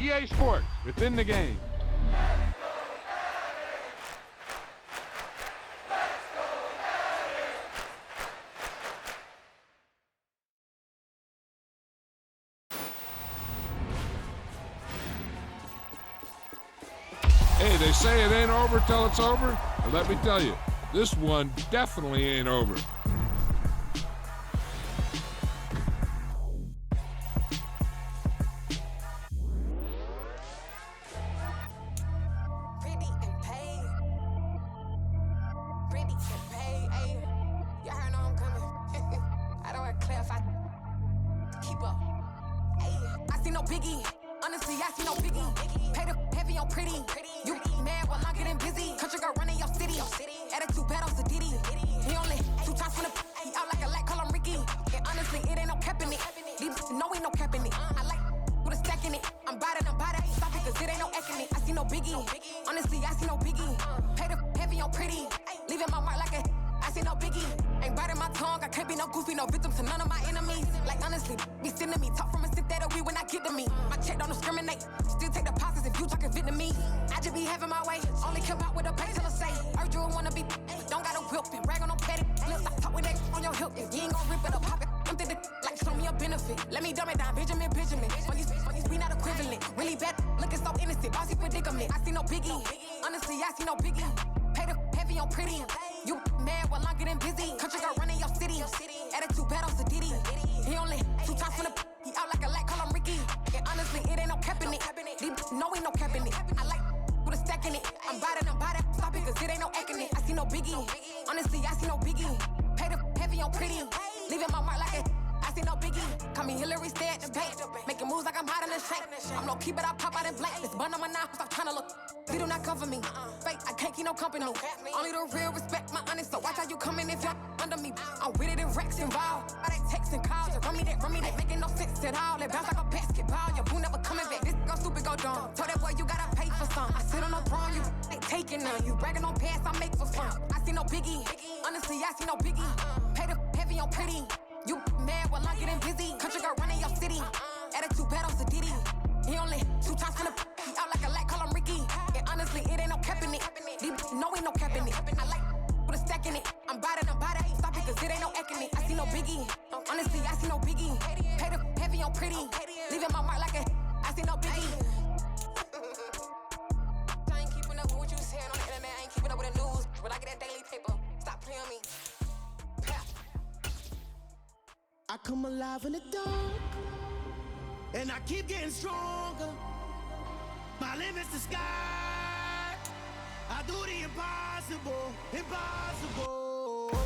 EA Sports, within the game. Hey, they say it ain't over till it's over. Well, let me tell you, this one definitely ain't over. I come alive in the dark, and I keep getting stronger. My limit's the sky. I do the impossible, impossible.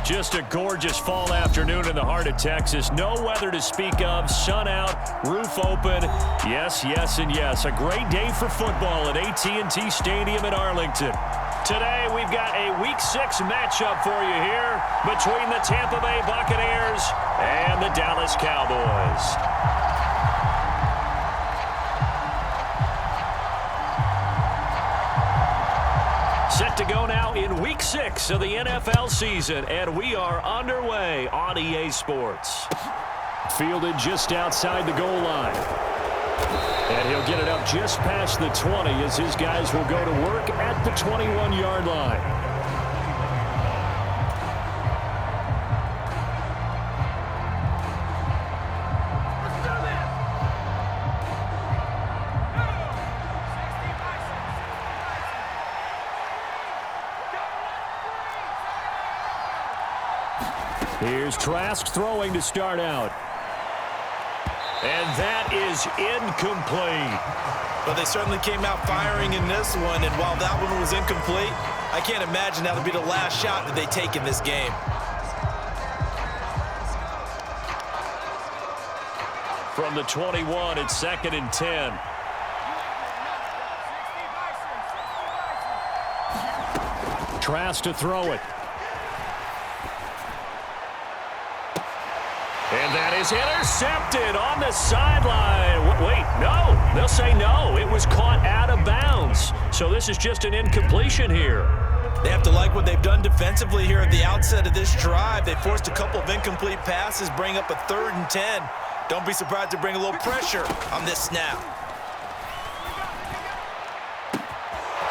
Just a gorgeous fall afternoon in the heart of Texas. No weather to speak of. Sun out, roof open. Yes, yes, and yes. A great day for football at AT&T Stadium in Arlington. Today, we've got a Week 6 matchup for you here between the Tampa Bay Buccaneers and the Dallas Cowboys. Set to go now in Week 6 of the NFL season, and we are underway on EA Sports. Fielded just outside the goal line. And he'll get it up just past the 20 as his guys will go to work at the 21-yard line. Here's Trask throwing to start out. And that is incomplete. But they certainly came out firing in this one, and while that one was incomplete, I can't imagine that'll be the last shot that they take in this game. From the 21, it's 2nd and 10. Trask to throw it. And that is intercepted on the sideline. Wait, no. They'll say no. It was caught out of bounds. So this is just an incompletion here. They have to like what they've done defensively here at the outset of this drive. They forced a couple of incomplete passes, bring up a 3rd and 10. Don't be surprised to bring a little pressure on this snap.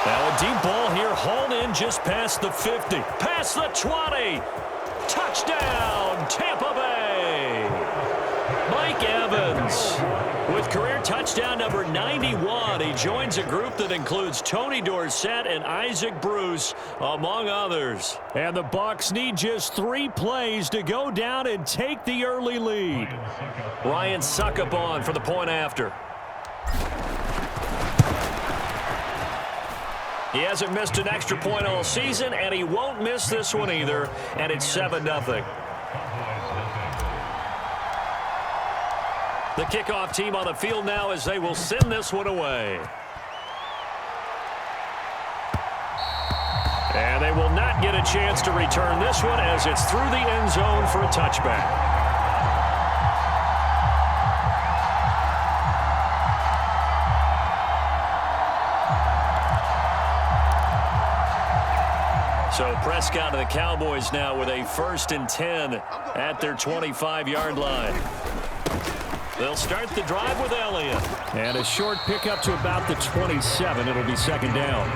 Now a deep ball here, hauled in just past the 50. Past the 20. Touchdown, Tampa Bay. Mike Evans with career touchdown number 91. He joins a group that includes Tony Dorsett and Isaac Bruce, among others. And the Bucs need just 3 plays to go down and take the early lead. Ryan Suckup on for the point after. He hasn't missed an extra point all season, and he won't miss this one either, and it's 7-0. The kickoff team on the field now as they will send this one away. And they will not get a chance to return this one as it's through the end zone for a touchback. So Prescott and the Cowboys now with a 1st and 10 at their 25-yard line. They'll start the drive with Elliott. And a short pickup to about the 27. It'll be 2nd down.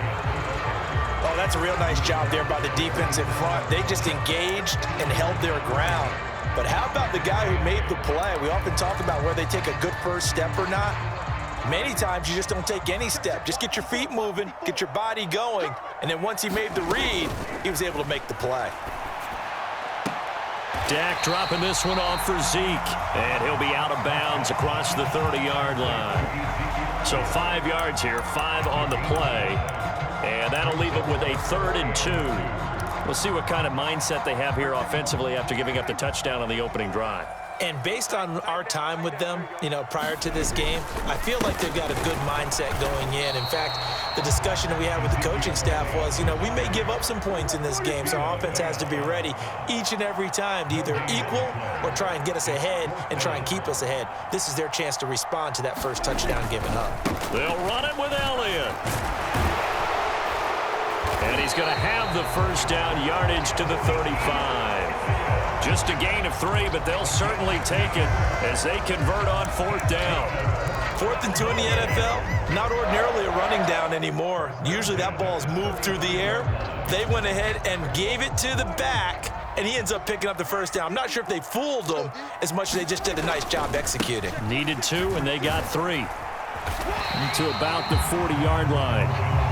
Oh, that's a real nice job there by the defense in front. They just engaged and held their ground. But how about the guy who made the play? We often talk about whether they take a good first step or not. Many times you just don't take any step. Just get your feet moving, get your body going, and then once he made the read, he was able to make the play. Dak dropping this one off for Zeke, and he'll be out of bounds across the 30-yard line. So 5 yards here, 5 on the play, and that'll leave it with a 3rd and 2. We'll see what kind of mindset they have here offensively after giving up the touchdown on the opening drive. And based on our time with them, prior to this game, I feel like they've got a good mindset going in. In fact, the discussion that we had with the coaching staff was, we may give up some points in this game, so our offense has to be ready each and every time to either equal or try and get us ahead and try and keep us ahead. This is their chance to respond to that first touchdown given up. They'll run it with Elliott. And he's going to have the 1st down, yardage to the 35. Just a gain of 3, but they'll certainly take it as they convert on 4th down. 4th and 2 in the NFL, not ordinarily a running down anymore. Usually that ball's moved through the air. They went ahead and gave it to the back, and he ends up picking up the 1st down. I'm not sure if they fooled him as much as they just did a nice job executing. Needed 2, and they got 3. To about the 40-yard line.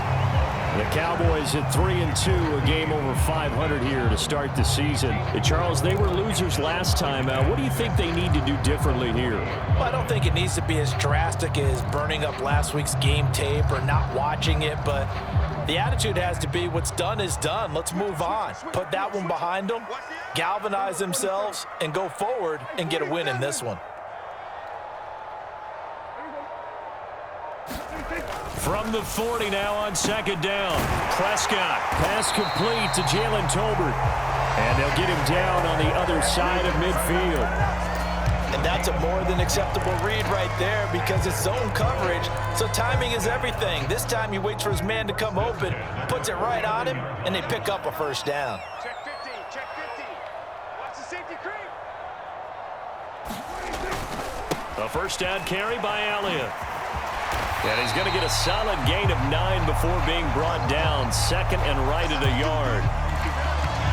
The Cowboys at 3 and 2, a game over 500 here to start the season. Charles, they were losers last time. What do you think they need to do differently here? Well, I don't think it needs to be as drastic as burning up last week's game tape or not watching it, but the attitude has to be what's done is done. Let's move on. Put that one behind them, galvanize themselves, and go forward and get a win in this one. From the 40 now on 2nd down. Prescott. Pass complete to Jalen Tolbert. And they'll get him down on the other side of midfield. And that's a more than acceptable read right there because it's zone coverage, so timing is everything. This time he waits for his man to come open, puts it right on him, and they pick up a 1st down. Check 50, check 50. Watch the safety creep. A 1st down carry by Elliott. And he's going to get a solid gain of 9 before being brought down. 2nd and right at a yard.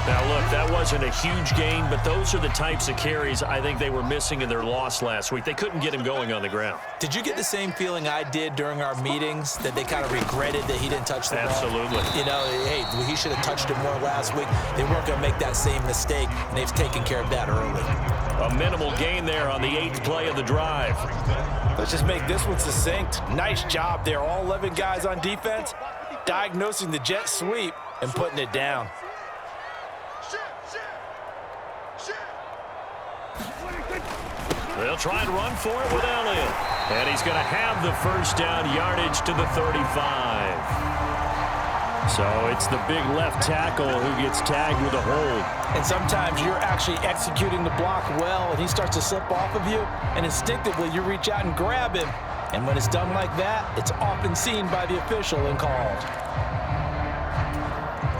Now, look, that wasn't a huge gain, but those are the types of carries I think they were missing in their loss last week. They couldn't get him going on the ground. Did you get the same feeling I did during our meetings, that they kind of regretted that he didn't touch the ball? Absolutely. Hey, he should have touched it more last week. They weren't going to make that same mistake, and they've taken care of that early. A minimal gain there on the 8th play of the drive. Let's just make this one succinct. Nice job there. All 11 guys on defense diagnosing the jet sweep and putting it down. They'll try and run for it with Elliott. And he's going to have the 1st down, yardage to the 35. So it's the big left tackle who gets tagged with a hold. And sometimes you're actually executing the block well, and he starts to slip off of you, and instinctively you reach out and grab him. And when it's done like that, it's often seen by the official and called.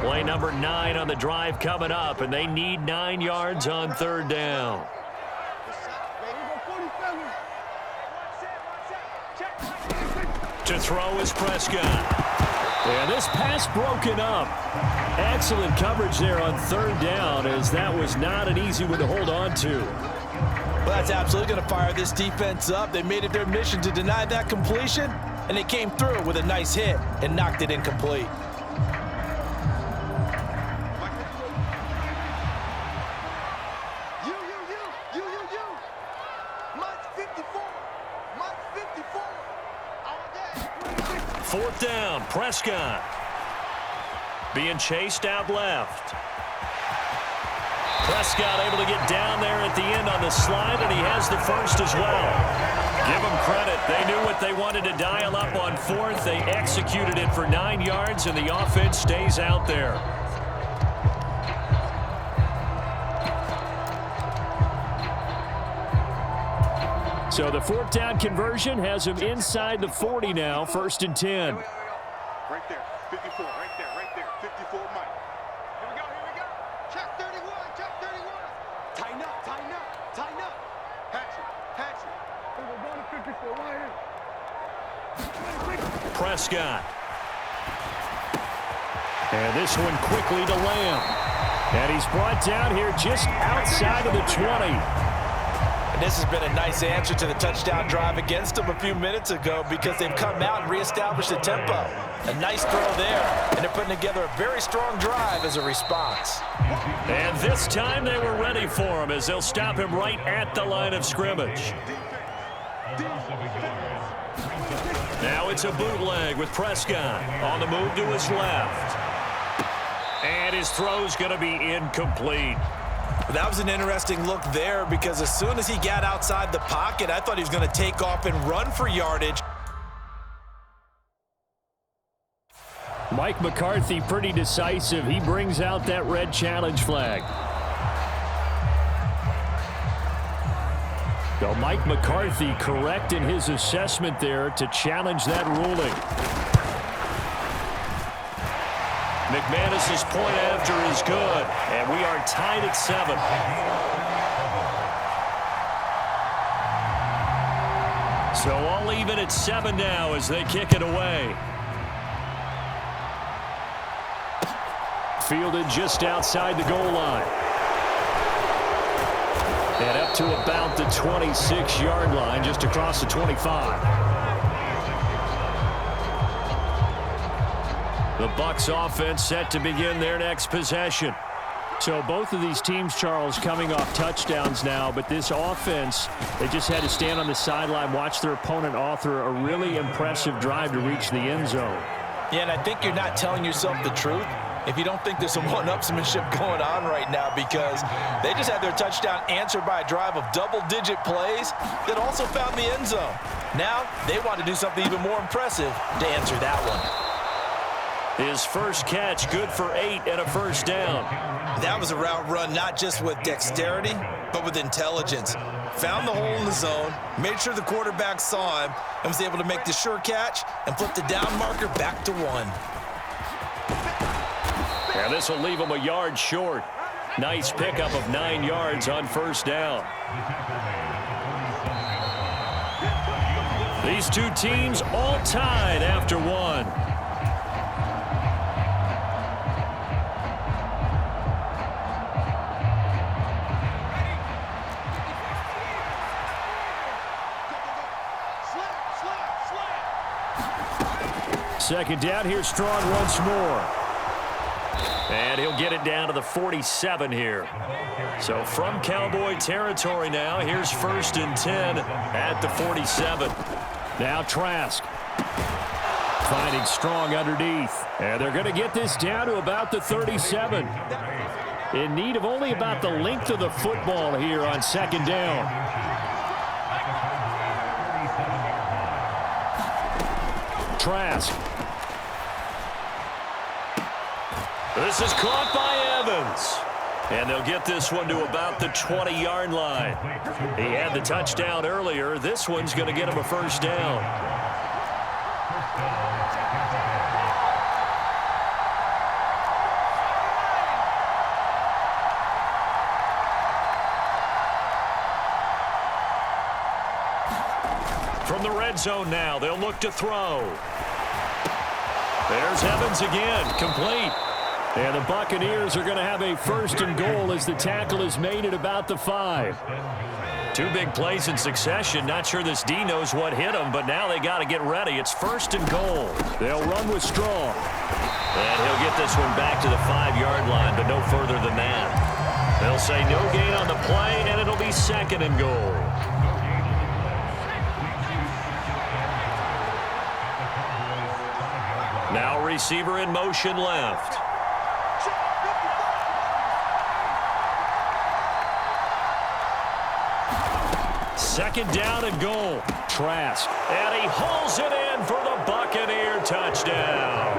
Play number 9 on the drive coming up, and they need 9 yards on 3rd down. To throw is Prescott. And this pass broken up. Excellent coverage there on third down, as that was not an easy one to hold on to. Well, that's absolutely going to fire this defense up. They made it their mission to deny that completion, and they came through with a nice hit and knocked it incomplete. Fourth down, Prescott. Being chased out left. Prescott able to get down there at the end on the slide, and he has the first as well. Give them credit. They knew what they wanted to dial up on fourth. They executed it for 9 yards, and the offense stays out there. So the fourth down conversion has him inside the 40 now, 1st and 10. Right there, 54, right there, 54, Mike. Here we go. Check 31, check 31. Tighten up. Hatch it. We're going to 54 right here. Prescott. And this one quickly to Lamb. And he's brought down here just outside of the 20. And this has been a nice answer to the touchdown drive against them a few minutes ago, because they've come out and reestablished the tempo. A nice throw there, and they're putting together a very strong drive as a response. And this time they were ready for him, as they'll stop him right at the line of scrimmage. Now it's a bootleg with Prescott on the move to his left. And his throw's going to be incomplete. That was an interesting look there, because as soon as he got outside the pocket, I thought he was going to take off and run for yardage. Mike McCarthy pretty decisive. He brings out that red challenge flag. So Mike McCarthy correct in his assessment there to challenge that ruling. McManus's point after is good, and we are tied at 7. So all even at 7 now as they kick it away. Fielded just outside the goal line. And up to about the 26-yard line, just across the 25. The Bucs offense set to begin their next possession. So both of these teams, Charles, coming off touchdowns now, but this offense, they just had to stand on the sideline, watch their opponent author a really impressive drive to reach the end zone. Yeah, and I think you're not telling yourself the truth if you don't think there's some one-upsmanship going on right now, because they just had their touchdown answered by a drive of double-digit plays that also found the end zone. Now they want to do something even more impressive to answer that one. His first catch, good for 8 and a first down. That was a route run not just with dexterity, but with intelligence. Found the hole in the zone, made sure the quarterback saw him, and was able to make the sure catch and flip the down marker back to 1. Yeah, this will leave him a yard short. Nice pickup of 9 yards on first down. These two teams all tied after 1. Second down, here's Strong once more. And he'll get it down to the 47 here. So from Cowboy territory now, here's 1st and 10 at the 47. Now Trask finding Strong underneath. And they're going to get this down to about the 37. In need of only about the length of the football here on second down. Trask. This is caught by Evans. And they'll get this one to about the 20-yard line. He had the touchdown earlier. This one's going to get him a first down. from the red zone now. They'll look to throw. There's Evans again, complete. And the Buccaneers are going to have a 1st and goal as the tackle is made at about the 5. 2 big plays in succession. Not sure this D knows what hit him, but now they got to get ready. It's 1st and goal. They'll run with Strong. And he'll get this one back to the 5-yard line, but no further than that. They'll say no gain on the play, and it'll be 2nd and goal. Now receiver in motion left. Second down and goal. Trask. And he hauls it in for the Buccaneer touchdown.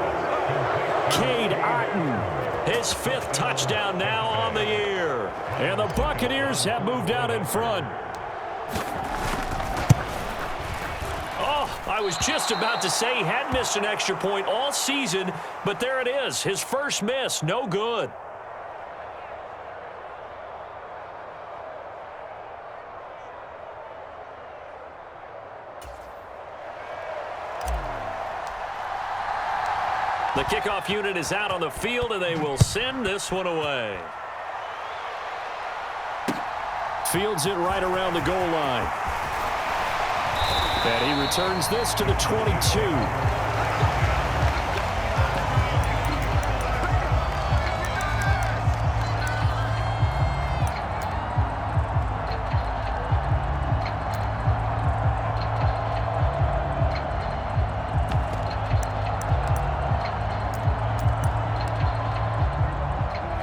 Cade Otton, his 5th touchdown now on the year. And the Buccaneers have moved out in front. Oh, I was just about to say he hadn't missed an extra point all season, but there it is. His first miss, no good. The kickoff unit is out on the field, and they will send this one away. Fields it right around the goal line. And he returns this to the 22.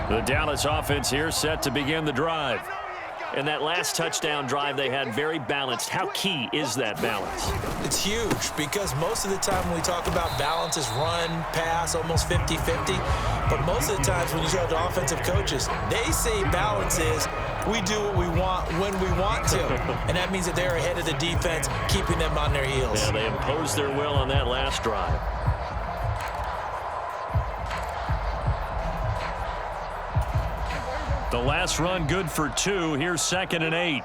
The Dallas offense here set to begin the drive. And that last touchdown drive they had very balanced. How key is that balance? It's huge because most of the time when we talk about balance is run, pass, almost 50-50. But most of the times when you talk to offensive coaches, they say balance is we do what we want when we want to. And that means that they're ahead of the defense, keeping them on their heels. Yeah, they imposed their will on that last drive. The last run good for 2. Here's 2nd and 8.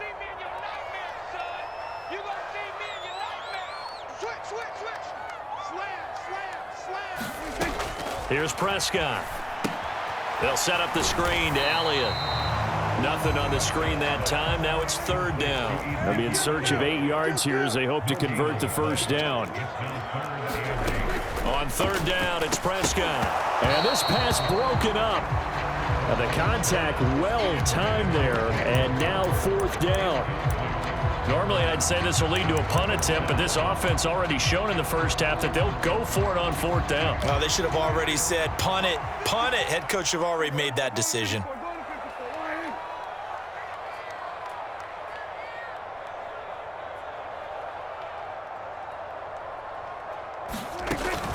Here's Prescott. They'll set up the screen to Elliott. Nothing on the screen that time. Now it's 3rd down. They'll be in search of 8 yards here as they hope to convert the 1st down. On 3rd down, it's Prescott. And this pass broken up. The contact well-timed there, and now 4th down. Normally, I'd say this will lead to a punt attempt, but this offense already shown in the first half that they'll go for it on 4th down. They should have already said, punt it, punt it. Head coach should have already made that decision.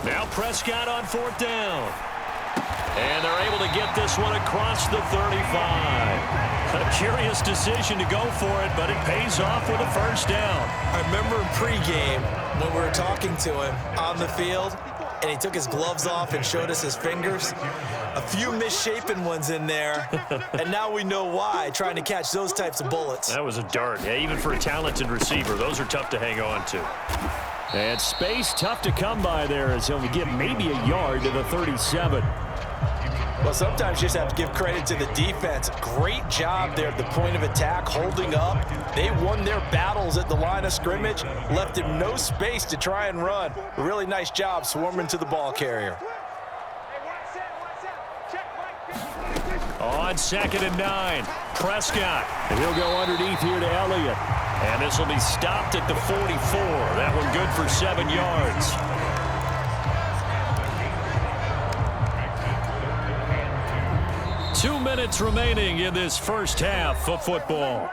Now Prescott on 4th down. And they're able to get this one across the 35. A curious decision to go for it, but it pays off with a 1st down. I remember in pregame when we were talking to him on the field, and he took his gloves off and showed us his fingers. A few misshapen ones in there, and now we know why, trying to catch those types of bullets. That was a dart. Yeah, even for a talented receiver, those are tough to hang on to. And space tough to come by there as he'll get maybe a yard to the 37. Well, sometimes you just have to give credit to the defense. Great job there at the point of attack, holding up. They won their battles at the line of scrimmage, left him no space to try and run. A really nice job swarming to the ball carrier. On 2nd and 9, Prescott. And he'll go underneath here to Elliott. And this will be stopped at the 44. That one good for 7 yards. Two minutes remaining in this first half of football.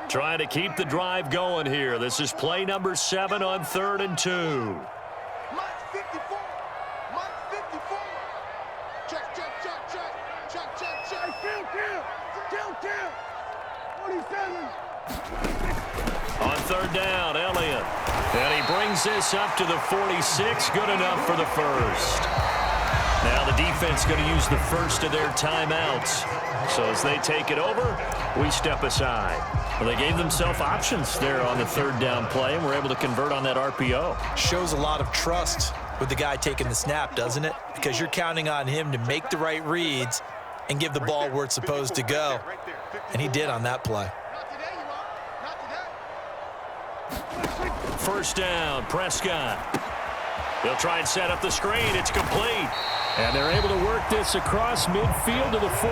Trying to keep the drive going here. This is play number 7 on 3rd and 2. Mike 54. Mike 54. Check, check, check, check. Check, check, check. Kill. 47. On 3rd down, Elliott. And he brings this up to the 46. Good enough for the 1st. Now the defense going to use the first of their timeouts. So as they take it over, we step aside. Well, they gave themselves options there on the third down play, and were able to convert on that RPO. Shows a lot of trust with the guy taking the snap, doesn't it? Because you're counting on him to make the right reads and give the ball where it's supposed to go. And he did on that play. First down, Prescott. They'll try and set up the screen. It's complete. And they're able to work this across midfield to the 48.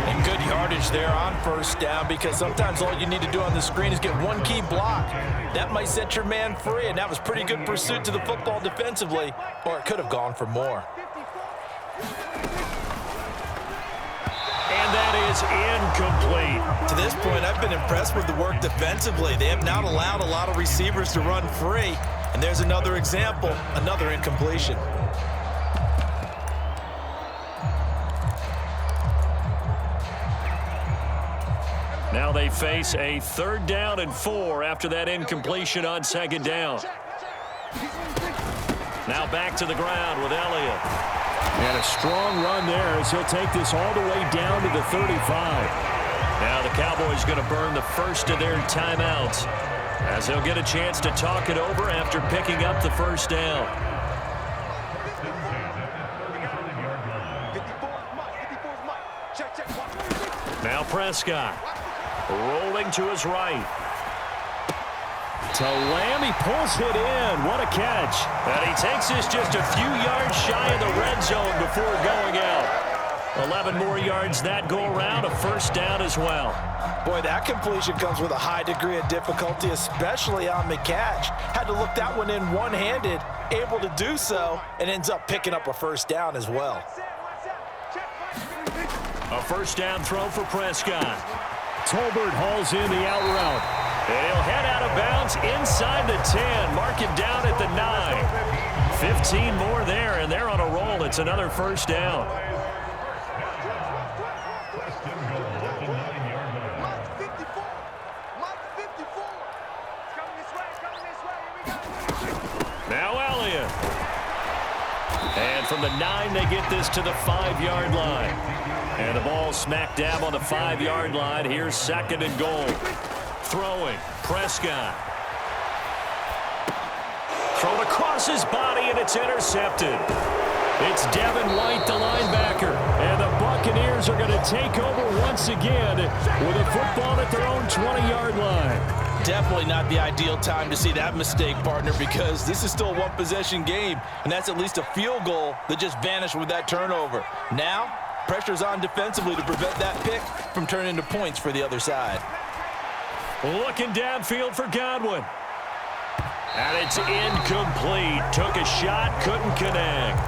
And good yardage there on first down, because sometimes all you need to do on the screen is get one key block. That might set your man free, and that was pretty good pursuit to the football defensively, or it could have gone for more. And that is incomplete. To this point, I've been impressed with the work defensively. They have not allowed a lot of receivers to run free. And there's another example, another incompletion. Now they face a 3rd down and 4 after that incompletion on 2nd down. Now back to the ground with Elliott. And a strong run there as he'll take this all the way down to the 35. Now the Cowboys going to burn the first of their timeouts, as they'll get a chance to talk it over after picking up the first down. Now Prescott rolling to his right. To Lamb, he pulls it in. What a catch. And he takes this just a few yards shy of the red zone before going out. 11 more yards that go around, a first down as well. Boy, that completion comes with a high degree of difficulty, especially on the catch. Had to look that one in one-handed, able to do so, and ends up picking up a first down as well. A first down throw for Prescott. Tolbert hauls in the out route. And he'll head out of bounds inside the 10. Mark him down at the 9. 15 more there, and they're on a roll. It's another first down. Now Elliott. And from the 9, they get this to the 5-yard line. And the ball smack dab on the 5-yard line. Here's 2nd and goal. Throwing, Prescott. Thrown across his body, and it's intercepted. It's Devin White, the linebacker. And the Buccaneers are going to take over once again with a football at their own 20-yard line. Definitely not the ideal time to see that mistake, partner, because this is still a one-possession game, and that's at least a field goal that just vanished with that turnover. Now, pressure's on defensively to prevent that pick from turning into points for the other side. Looking downfield for Godwin. And it's incomplete. Took a shot, couldn't connect.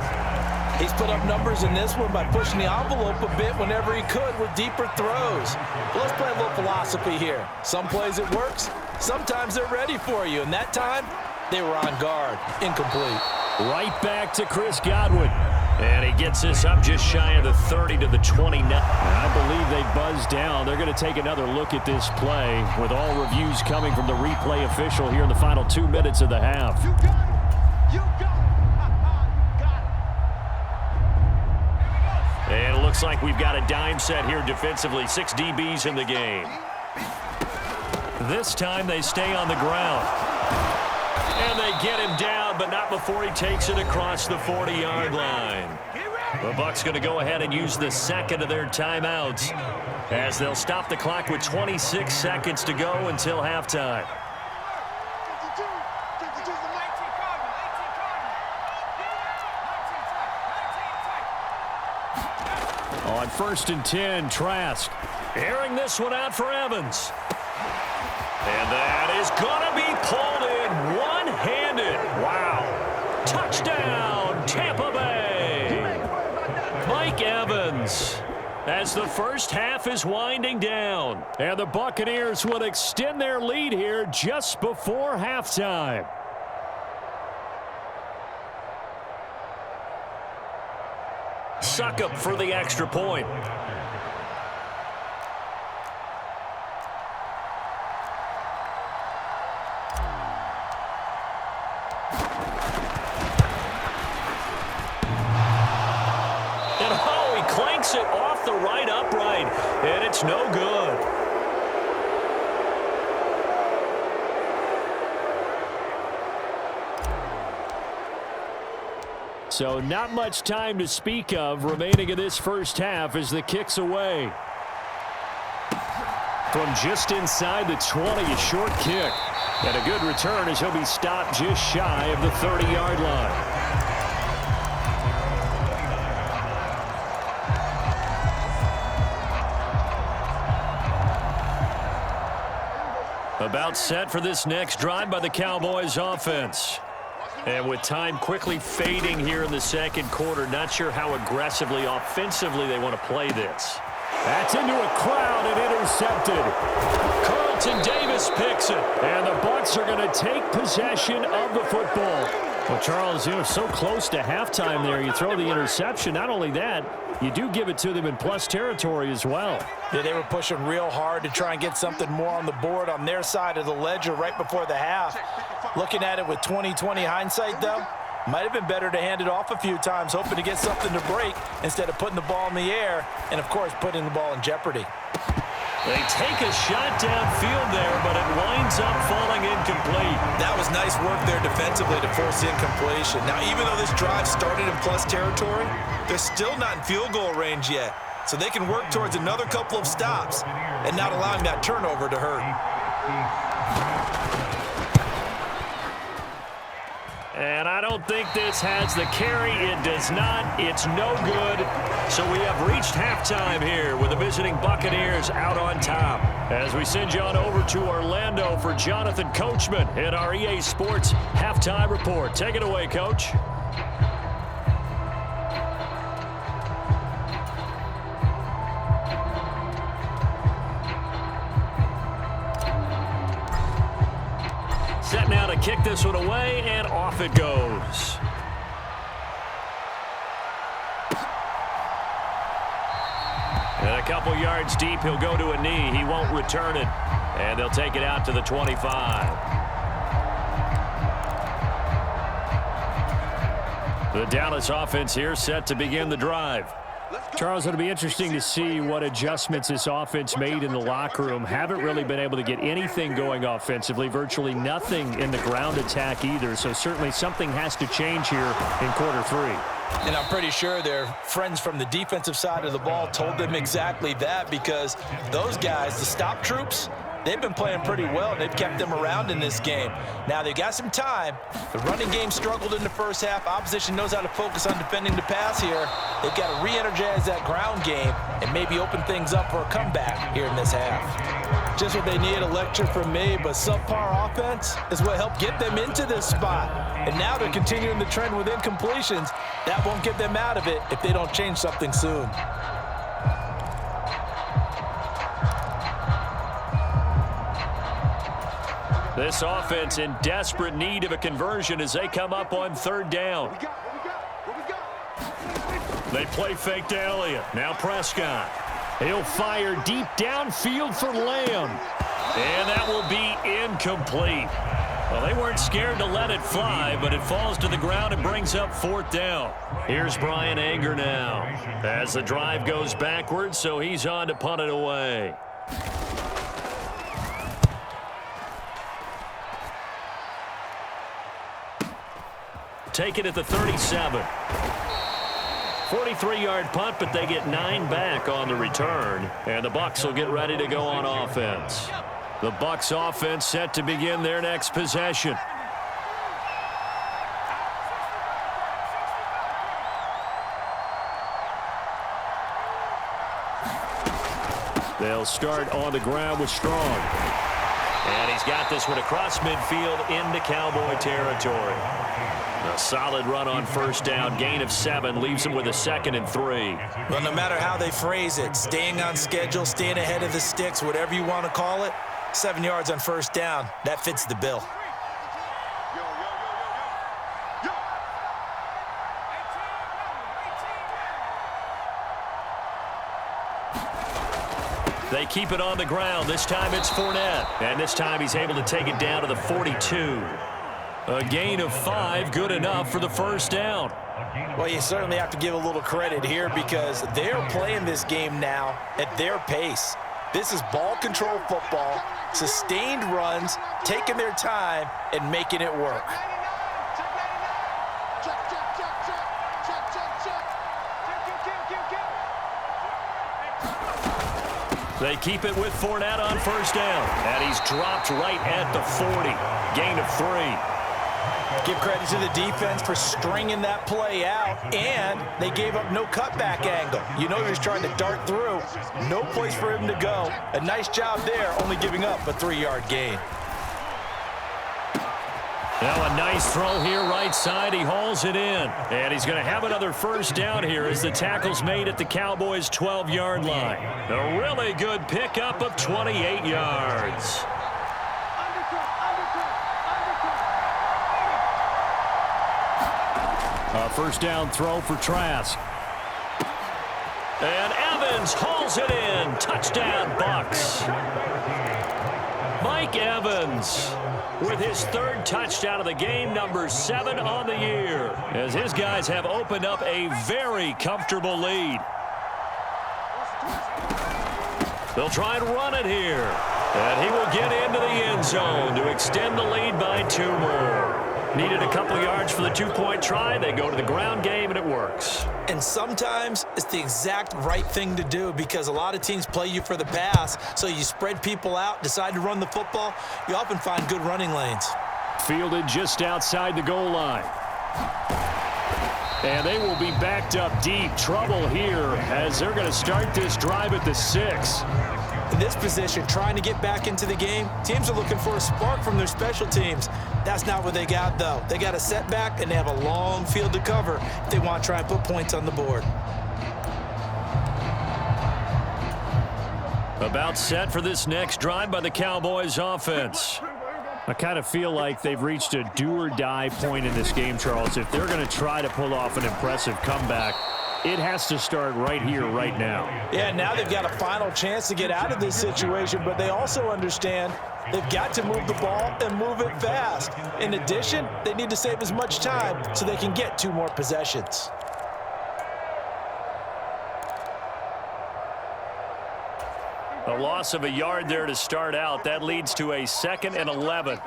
He's put up numbers in this one by pushing the envelope a bit whenever he could with deeper throws. But let's play a little philosophy here. Some plays it works, sometimes they're ready for you. And that time, they were on guard. Incomplete. Right back to Chris Godwin. And he gets this up just shy of the 30 to the 29. I believe they buzzed down. They're going to take another look at this play, with all reviews coming from the replay official here in the final 2 minutes of the half. You got it. You got it. And it looks like we've got a dime set here defensively. 6 DBs in the game. This time they stay on the ground. And they get him down, but not before he takes it across the 40-yard line. The Bucs going to go ahead and use the 2nd of their timeouts, as they'll stop the clock with 26 seconds to go until halftime. On 1st and 10, Trask. Airing this one out for Evans. And that is going to be pulled in one-handed. Wow. Touchdown, Tampa Bay. Mike Evans, as the first half is winding down. And the Buccaneers will extend their lead here just before halftime. Succop for the extra point. It's no good. So not much time to speak of remaining in this first half as the kick's away. From just inside the 20, a short kick. And a good return as he'll be stopped just shy of the 30-yard line. About set for this next drive by the Cowboys offense. And with time quickly fading here in the second quarter, not sure how aggressively, offensively they want to play this. That's into a crowd and intercepted. Carlton Davis picks it. And the Bucs are going to take possession of the football. Well, Charles, so close to halftime there. You throw the interception. Not only that, you do give it to them in plus territory as well. Yeah, they were pushing real hard to try and get something more on the board on their side of the ledger right before the half. Looking at it with 20/20 hindsight, though, might have been better to hand it off a few times, hoping to get something to break instead of putting the ball in the air and, of course, putting the ball in jeopardy. They take a shot downfield there, but it winds up falling incomplete. That was nice work there defensively to force incompletion. Now, even though this drive started in plus territory, they're still not in field goal range yet. So they can work towards another couple of stops and not allowing that turnover to hurt. And I don't think this has the carry. It does not. It's no good. So we have reached halftime here with the visiting Buccaneers out on top. As we send you on over to Orlando for Jonathan Coachman in our EA Sports Halftime Report. Take it away, Coach. Set now to kick this one away, and off it goes. And a couple yards deep, he'll go to a knee. He won't return it, and they'll take it out to the 25. The Dallas offense here set to begin the drive. Charles, it'll be interesting to see what adjustments this offense made in the locker room. Haven't really been able to get anything going offensively, virtually nothing in the ground attack either. So certainly something has to change here in quarter three. And I'm pretty sure their friends from the defensive side of the ball told them exactly that, because those guys, the stop troops, they've been playing pretty well. They've kept them around in this game. Now, they've got some time. The running game struggled in the first half. Opposition knows how to focus on defending the pass here. They've got to re-energize that ground game and maybe open things up for a comeback here in this half. Just what they need, a lecture from me, but subpar offense is what helped get them into this spot. And now they're continuing the trend with incompletions. That won't get them out of it if they don't change something soon. This offense in desperate need of a conversion as they come up on third down. They play fake to Elliott. Now Prescott. He'll fire deep downfield for Lamb. And that will be incomplete. Well, they weren't scared to let it fly, but it falls to the ground and brings up fourth down. Here's Brian Anger now as the drive goes backwards, so he's on to punt it away. Take it at the 37. 43-yard punt, but they get 9 back on the return. And the Bucs will get ready to go on offense. The Bucs offense set to begin their next possession. They'll start on the ground with Strong. And he's got this one across midfield into Cowboy territory. A solid run on first down. Gain of 7 leaves him with a 2nd and 3. Well, no matter how they phrase it, staying on schedule, staying ahead of the sticks, whatever you want to call it, 7 yards on first down, that fits the bill. They keep it on the ground. This time it's Fournette. And this time he's able to take it down to the 42. A gain of 5, good enough for the first down. Well, you certainly have to give a little credit here because they're playing this game now at their pace. This is ball control football, sustained runs, taking their time, and making it work. They keep it with Fournette on first down, and he's dropped right at the 40. Gain of 3. Give credit to the defense for stringing that play out, and they gave up no cutback angle. You know he was trying to dart through. No place for him to go. A nice job there, only giving up a 3-yard gain. Now a nice throw here right side. He hauls it in. And he's going to have another first down here as the tackle's made at the Cowboys' 12-yard line. A really good pickup of 28 yards. A first down throw for Trask. And Evans hauls it in. Touchdown, Bucs. Mike Evans with his 3rd touchdown of the game, number 7 on the year, as his guys have opened up a very comfortable lead. They'll try and run it here. And he will get into the end zone to extend the lead by 2 more. Needed a couple yards for the 2-point try. They go to the ground game, and it works. And sometimes it's the exact right thing to do because a lot of teams play you for the pass, so you spread people out, decide to run the football. You often find good running lanes. Fielded just outside the goal line. And they will be backed up deep. Trouble here as they're going to start this drive at the 6. In this position, trying to get back into the game, teams are looking for a spark from their special teams. That's not what they got, though. They got a setback, and they have a long field to cover if they want to try and put points on the board. About set for this next drive by the Cowboys offense. I kind of feel like they've reached a do-or-die point in this game, Charles. If they're going to try to pull off an impressive comeback, it has to start right here, right now. Yeah, now they've got a final chance to get out of this situation, but they also understand they've got to move the ball and move it fast. In addition, they need to save as much time so they can get 2 more possessions. A loss of a yard there to start out. That leads to a 2nd and 11.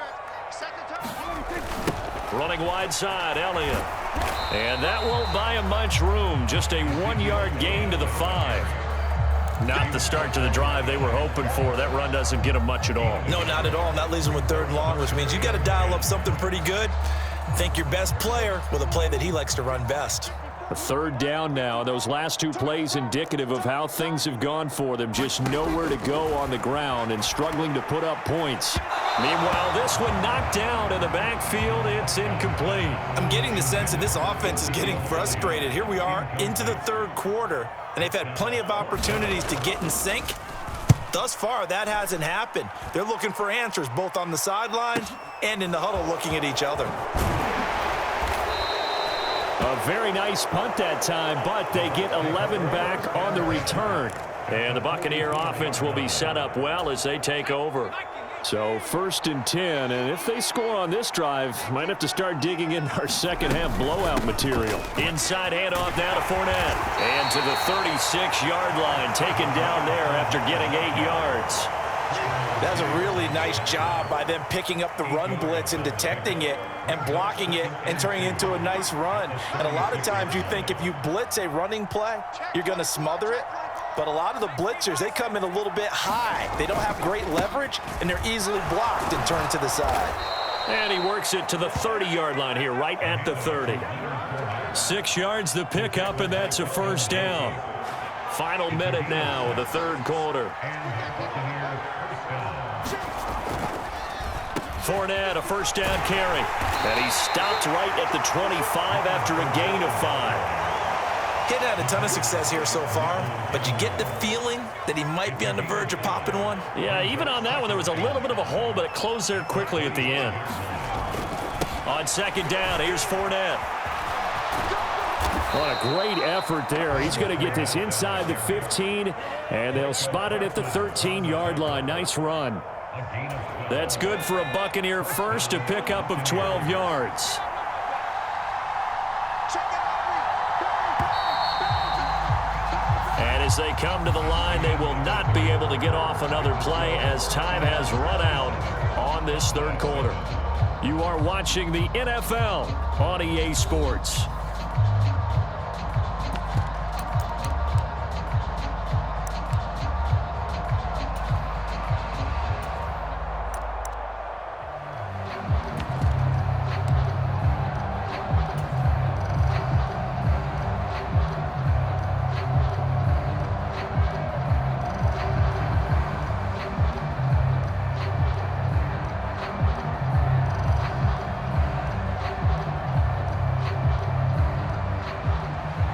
Running wide side, Elliott. And that won't buy him much room. Just a 1-yard gain to the 5. Not the start to the drive they were hoping for. That run doesn't get them much at all. No, not at all. And that leaves them with 3rd and long, which means you got to dial up something pretty good. Think your best player with a play that he likes to run best. A 3rd down now. Those last 2 plays indicative of how things have gone for them. Just nowhere to go on the ground and struggling to put up points. Meanwhile, this one knocked down in the backfield. It's incomplete. I'm getting the sense that this offense is getting frustrated. Here we are into the 3rd quarter, and they've had plenty of opportunities to get in sync. Thus far, that hasn't happened. They're looking for answers both on the sidelines and in the huddle looking at each other. A very nice punt that time, but they get 11 back on the return. And the Buccaneer offense will be set up well as they take over. So 1st and 10, and if they score on this drive, might have to start digging in our second-half blowout material. Inside handoff now to Fournette. And to the 36-yard line, taken down there after getting 8 yards. That's a really nice job by them picking up the run blitz and detecting it and blocking it and turning it into a nice run. And a lot of times you think if you blitz a running play, you're going to smother it. But a lot of the blitzers, they come in a little bit high. They don't have great leverage, and they're easily blocked and turned to the side. And he works it to the 30-yard line here, right at the 30. 6 yards the pickup, and that's a first down. Final minute now of the 3rd quarter. Fournette, a first down carry. And he stopped right at the 25 after a gain of 5. He hadn't had a ton of success here so far, but you get the feeling that he might be on the verge of popping one. Yeah, even on that one, there was a little bit of a hole, but it closed there quickly at the end. On 2nd down, here's Fournette. What a great effort there. He's going to get this inside the 15, and they'll spot it at the 13-yard line. Nice run. That's good for a Buccaneer first, a pickup of 12 yards. As they come to the line, they will not be able to get off another play as time has run out on this third quarter. You are watching the NFL on EA Sports.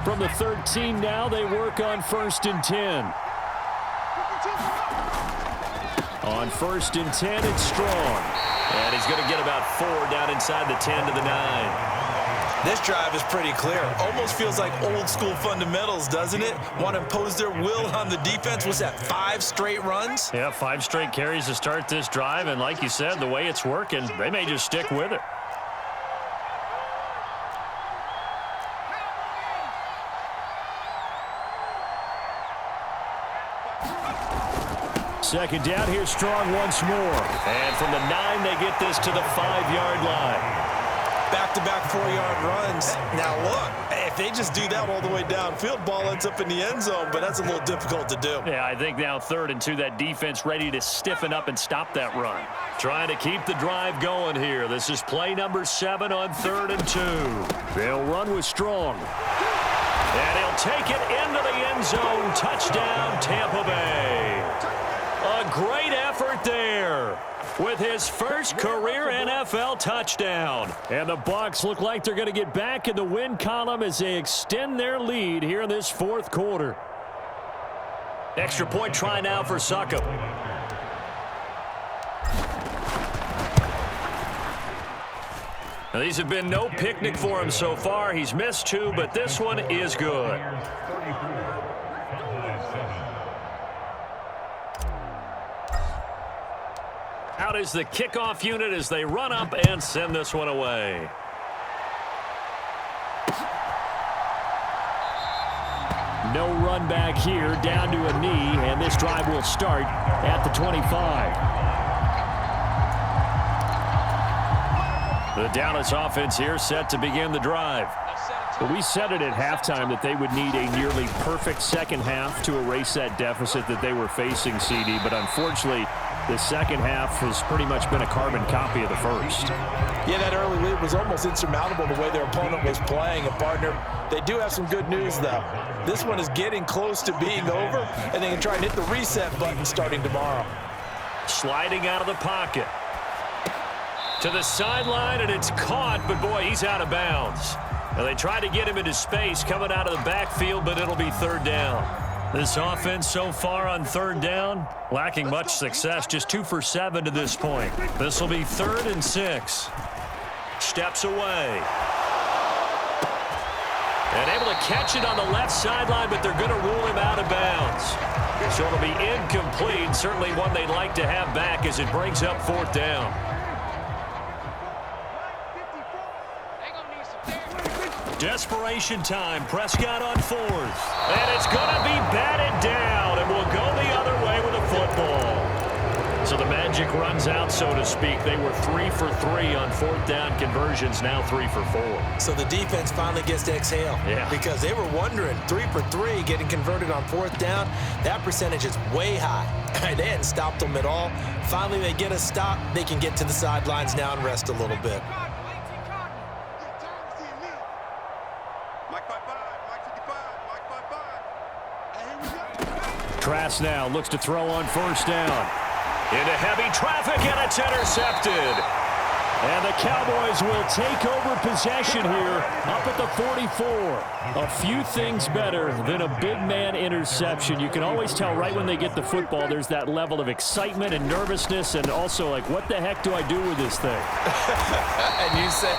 From the 13 now, they work on 1st and 10. On 1st and 10, it's Strong. And he's going to get about 4 down inside the 10 to the 9. This drive is pretty clear. Almost feels like old school fundamentals, doesn't it? Want to impose their will on the defense. Was that 5 straight runs? Yeah, 5 straight carries to start this drive. And like you said, the way it's working, they may just stick with it. Second down, here's Strong once more. And from the 9, they get this to the 5-yard line. Back-to-back 4-yard runs. Now look, if they just do that all the way downfield, ball ends up in the end zone, but that's a little difficult to do. Yeah, I think now 3rd and 2, that defense ready to stiffen up and stop that run. Trying to keep the drive going here. This is play number 7 on 3rd and 2. They'll run with Strong. And he'll take it into the end zone. Touchdown, Tampa Bay. A great effort there with his first career NFL touchdown. And the Bucs look like they're going to get back in the win column as they extend their lead here in this 4th quarter. Extra point try now for Succop. Now, these have been no picnic for him so far. He's missed 2, but this one is good. Out is the kickoff unit as they run up and send this one away. No run back here, down to a knee, and this drive will start at the 25. The Dallas offense here set to begin the drive. But we said it at halftime that they would need a nearly perfect second half to erase that deficit that they were facing, CD. But unfortunately, the second half has pretty much been a carbon copy of the first. Yeah, that early lead was almost insurmountable the way their opponent was playing. And, partner, they do have some good news, though. This one is getting close to being over, and they can try and hit the reset button starting tomorrow. Sliding out of the pocket. To the sideline, and it's caught, but, boy, he's out of bounds. Now, they tried to get him into space coming out of the backfield, but it'll be 3rd down. This offense so far on 3rd down, lacking much success, just 2 for 7 to this point. This will be 3rd and 6. Steps away. And able to catch it on the left sideline, but they're going to rule him out of bounds. So it'll be incomplete, certainly one they'd like to have back as it brings up 4th down. Desperation time. Prescott on 4th. And it's going to be batted down, and will go the other way with a football. So the magic runs out, so to speak. They were 3 for 3 on 4th down conversions, now 3 for 4. So the defense finally gets to exhale. Yeah. Because they were wondering, 3 for 3 getting converted on 4th down. That percentage is way high. They hadn't stopped them at all. Finally, they get a stop. They can get to the sidelines now and rest a little bit. Trask now looks to throw on 1st down. Into heavy traffic, and it's intercepted. And the Cowboys will take over possession here up at the 44. A few things better than a big man interception. You can always tell right when they get the football, there's that level of excitement and nervousness, and also like, what the heck do I do with this thing? And you say,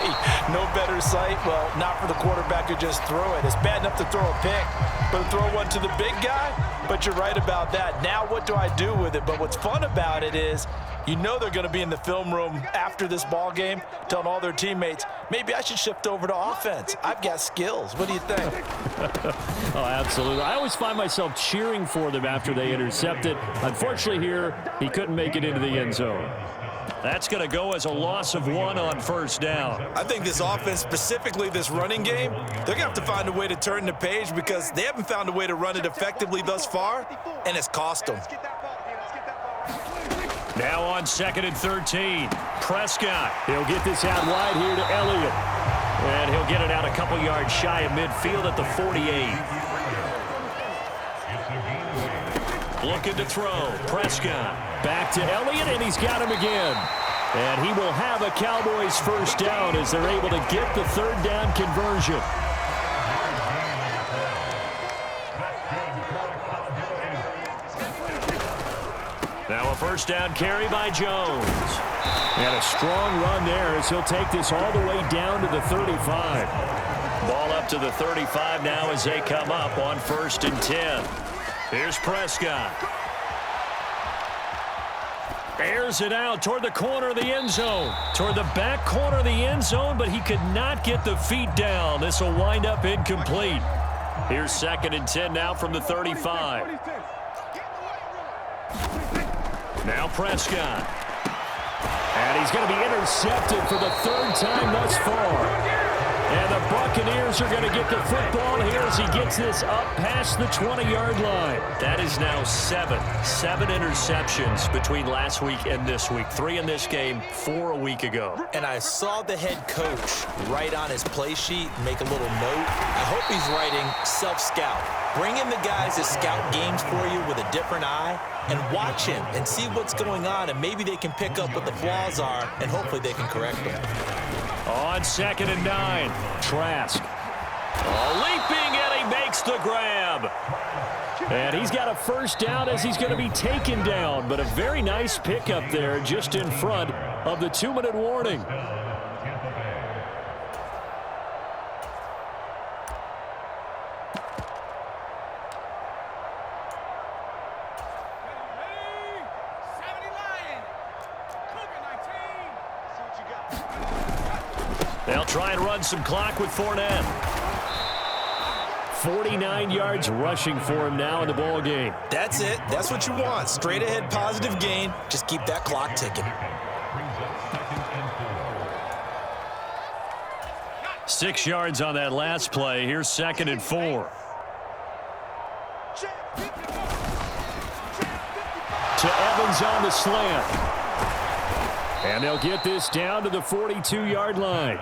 no better sight? Well, not for the quarterback who just threw it. It's bad enough to throw a pick. but throw one to the big guy. But you're right about that. Now what do I do with it? But what's fun about it is, you know they're going to be in the film room after this ball game telling all their teammates, maybe I should shift over to offense. I've got skills. What do you think? Oh, absolutely. I always find myself cheering for them after they intercept it. Unfortunately here, he couldn't make it into the end zone. That's going to go as a loss of 1 on first down. I think this offense, specifically this running game, they're going to have to find a way to turn the page because they haven't found a way to run it effectively thus far, and it's cost them. Now on 2nd and 13, Prescott. He'll get this out wide here to Elliott. And he'll get it out a couple yards shy of midfield at the 48. Looking to throw. Prescott. Back to Elliott, and he's got him again. And he will have a Cowboys first down as they're able to get the third down conversion. Now a first down carry by Jones. And a strong run there as he'll take this all the way down to the 35. Ball up to the 35 now as they come up on 1st and 10. Here's Prescott. Airs it out toward the corner of the end zone. Toward the back corner of the end zone, but he could not get the feet down. This will wind up incomplete. Here's 2nd and 10 now from the 35. Now Prescott. And he's going to be intercepted for the 3rd time thus far. And the Buccaneers are going to get the football here as he gets this up past the 20-yard line. That is now 7 interceptions between last week and this week. 3 in this game, 4 a week ago. And I saw the head coach write on his play sheet and make a little note. I hope he's writing self-scout. Bring in the guys that scout games for you with a different eye and watch him and see what's going on, and maybe they can pick up what the flaws are, and hopefully they can correct them. On 2nd and 9, Trask. Leaping, and he makes the grab. And he's got a first down as he's going to be taken down, but a very nice pickup there just in front of the 2-minute warning. They'll try and run some clock with Fournette. 49 yards rushing for him now in the ball game. That's it. That's what you want. Straight ahead positive gain. Just keep that clock ticking. 6 yards on that last play. Here's 2nd and 4. To Evans on the slant. And they'll get this down to the 42-yard line.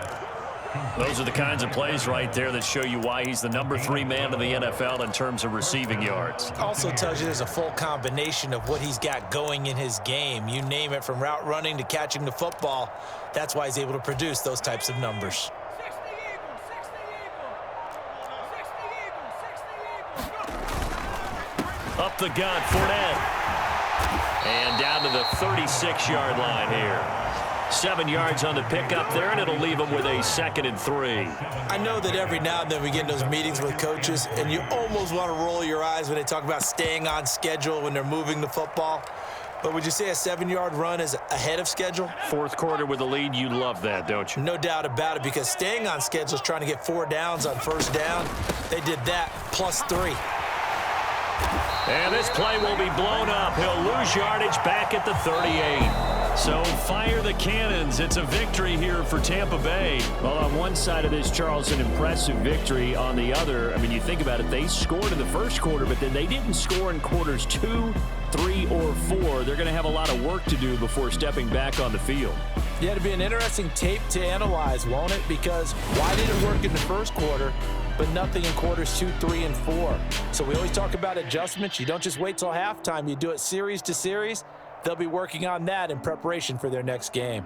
Those are the kinds of plays right there that show you why he's the number 3 man in the NFL in terms of receiving yards. Also tells you there's a full combination of what he's got going in his game. You name it, from route running to catching the football. That's why he's able to produce those types of numbers. Up the gut, Fournette. And down to the 36-yard line here. 7 yards on the pickup there, and it'll leave them with a 2nd and 3. I know that every now and then we get in those meetings with coaches, and you almost want to roll your eyes when they talk about staying on schedule when they're moving the football. But would you say a 7-yard run is ahead of schedule? 4th quarter with the lead, you love that, don't you? No doubt about it, because staying on schedule is trying to get 4 downs on first down. They did that, plus 3. And this play will be blown up. He'll lose yardage back at the 38. So fire the cannons. It's a victory here for Tampa Bay. Well, on one side of this, Charles, an impressive victory. On the other, I mean, you think about it, they scored in the first quarter, but then they didn't score in quarters 2, 3, or 4. They're going to have a lot of work to do before stepping back on the field. Yeah, it'll be an interesting tape to analyze, won't it? Because why did it work in the first quarter, but nothing in quarters 2, 3, and 4? So we always talk about adjustments. You don't just wait till halftime. You do it series to series. They'll be working on that in preparation for their next game.